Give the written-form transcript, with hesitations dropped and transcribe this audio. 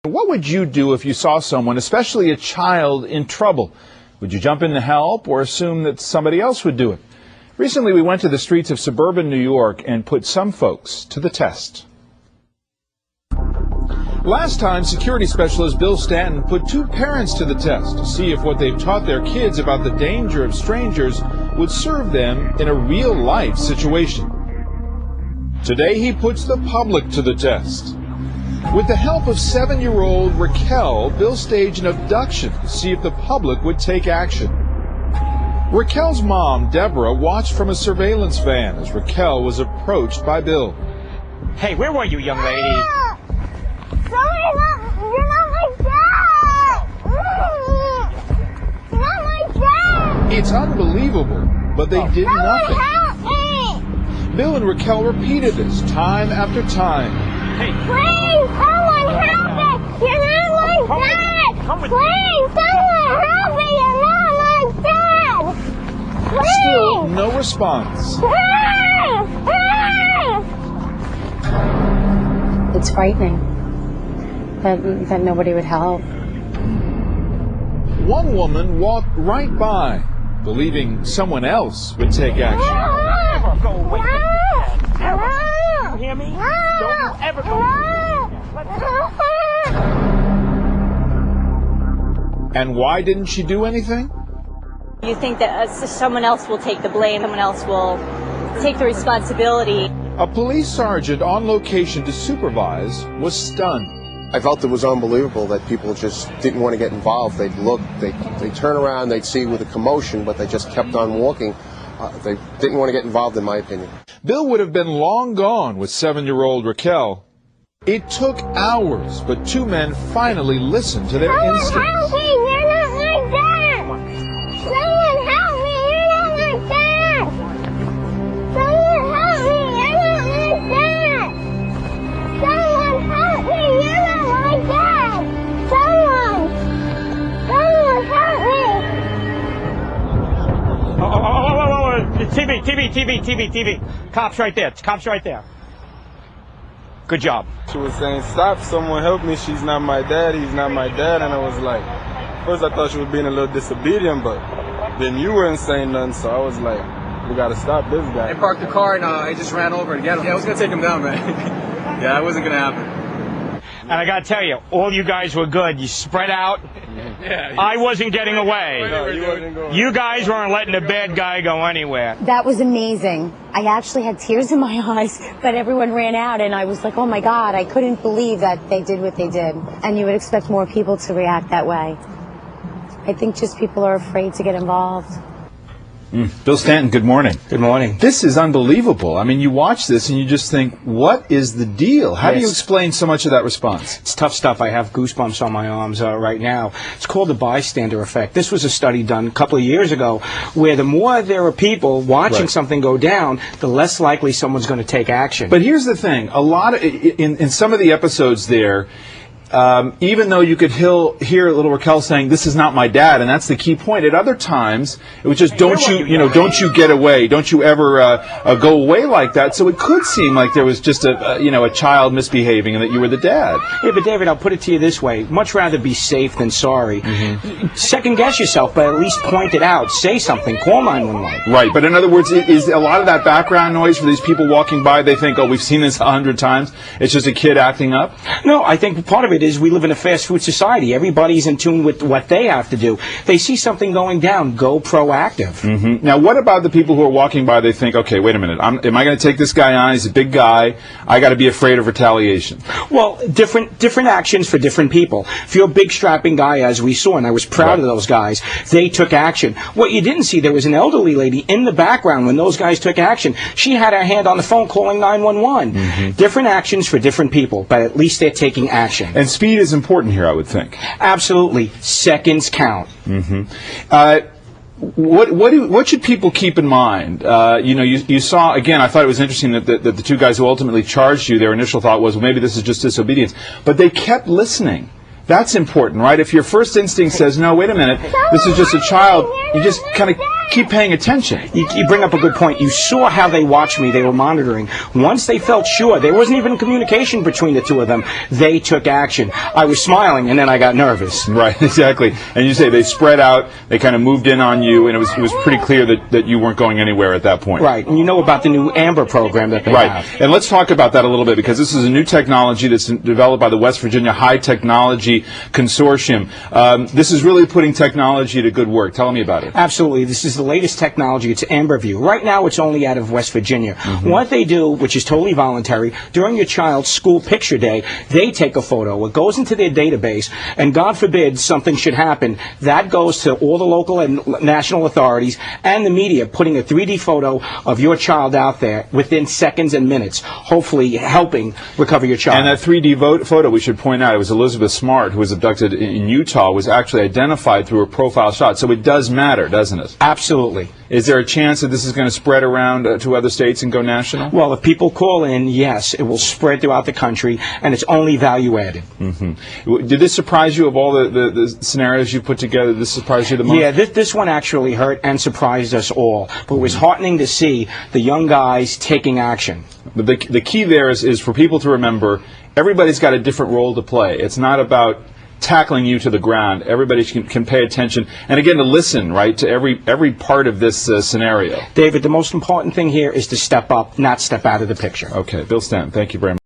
What would you do if you saw someone, especially a child, in trouble? Would you jump in to help or assume that somebody else would do it? Recently, we went to the streets of suburban New York and put some folks to the test. Last time, security specialist Bill Stanton put two parents to the test to see if what they've taught their kids about the danger of strangers would serve them in a real-life situation. Today, he puts the public to the test. With the help of 7-year-old Raquel, Bill staged an abduction to see if the public would take action. Raquel's mom, Deborah, watched from a surveillance van as Raquel was approached by Bill. Hey, where were you, young lady? You're not my dad! You're not my dad! It's unbelievable, but they did nothing. Help me! Bill and Raquel repeated this time after time. Hey, Please, someone help me! You're not my dad! Please, someone help me! You're not my dad! Please! Still no response. It's frightening that nobody would help. One woman walked right by, believing someone else would take action. never go away from your dad. Ever. You hear me? Don't you ever go away from your dad. And why didn't she do anything? You think that someone else will take the blame, someone else will take the responsibility. A police sergeant on location to supervise was stunned. I felt it was unbelievable that people just didn't want to get involved. They'd look, they'd turn around, they'd see with a commotion, but they just kept on walking. They didn't want to get involved, in my opinion. Bill would have been long gone with 7-year-old Raquel. It took hours, but two men finally listened to their instincts. Help me! You're not my dad! Someone help me! You're not my dad! Someone help me! You're not my dad! Someone help me! You're not my dad! Someone help me! TV. Cops right there. Cops right there. Good job. She was saying, stop, someone help me, she's not my dad, he's not my dad. And I was like, first I thought she was being a little disobedient, but then you weren't saying nothing, so I was like, we gotta stop this guy. I parked the car and I just ran over to get him. Yeah, I was gonna take him down, man. Yeah, it wasn't gonna happen. And I gotta tell you, all you guys were good. You spread out. Yeah, I wasn't getting away. No, you wasn't going. You guys weren't letting the bad guy go anywhere. That was amazing. I actually had tears in my eyes, but everyone ran out and I was like, oh my God, I couldn't believe that they did what they did. And you would expect more people to react that way. I think just people are afraid to get involved. Bill Stanton, good morning. Good morning. This is unbelievable. I mean, you watch this and you just think, what is the deal? How do you explain so much of that response? It's tough stuff. I have goosebumps on my arms right now. It's called the Bystander Effect. This was a study done a couple of years ago where the more there are people watching something go down, the less likely someone's going to take action. But here's the thing. A lot of, in some of the episodes there, even though you could hear little Raquel saying, this is not my dad, and that's the key point, at other times, it was just, don't you get away, don't you ever go away like that. So it could seem like there was just a child misbehaving and that you were the dad. Yeah, but David, I'll put it to you this way. Much rather be safe than sorry. Second guess yourself, but at least point it out. Say something. Call 911. Right, but in other words, is a lot of that background noise for these people walking by, they think, oh, we've seen this 100 times, it's just a kid acting up? No, I think part of it is we live in a fast food society. Everybody's in tune with what they have to do. They see something going down, go proactive. Now, what about the people who are walking by, they think, okay, wait a minute, am I going to take this guy on? He's a big guy. I got to be afraid of retaliation. Well, different actions for different people. If you're a big strapping guy, as we saw, and I was proud of those guys, they took action. What you didn't see, there was an elderly lady in the background when those guys took action. She had her hand on the phone calling 911. Different actions for different people, but at least they're taking action. And speed is important here, I would think. Absolutely. Seconds count. What should people keep in mind? You saw, again, I thought it was interesting that the two guys who ultimately charged you, their initial thought was, well, maybe this is just disobedience. But they kept listening. That's important, right? If your first instinct says, no, wait a minute, this is just a child, you just kind of keep paying attention. You bring up a good point. You saw how they watched me. They were monitoring. Once they felt sure, there wasn't even communication between the two of them, they took action. I was smiling, and then I got nervous. Right, exactly. And you say they spread out, they kind of moved in on you, and it was pretty clear that you weren't going anywhere at that point. Right, and you know about the new AMBER program that they have. And let's talk about that a little bit, because this is a new technology that's developed by the West Virginia High Technology Consortium. This is really putting technology to good work. Tell me about it. Absolutely. This is the latest technology. It's AMBER View. Right now, it's only out of West Virginia. What they do, which is totally voluntary, during your child's school picture day, they take a photo. It goes into their database, and God forbid something should happen. That goes to all the local and national authorities and the media, putting a 3D photo of your child out there within seconds and minutes, hopefully helping recover your child. And that 3D photo, we should point out, it was Elizabeth Smart, who was abducted in Utah, was actually identified through a profile shot. So it does matter, doesn't it? Absolutely. Is there a chance that this is going to spread around to other states and go national? Well, if people call in, yes, it will spread throughout the country, and it's only value added. Did this surprise you of all the scenarios you put together? Did this surprise you the most? Yeah, this one actually hurt and surprised us all. But it was heartening to see the young guys taking action. The key there is for people to remember, everybody's got a different role to play. It's not about tackling you to the ground. Everybody can pay attention, and again, to listen, right, to every part of this scenario. David, the most important thing here is to step up, not step out of the picture. Okay, Bill Stanton, thank you very much.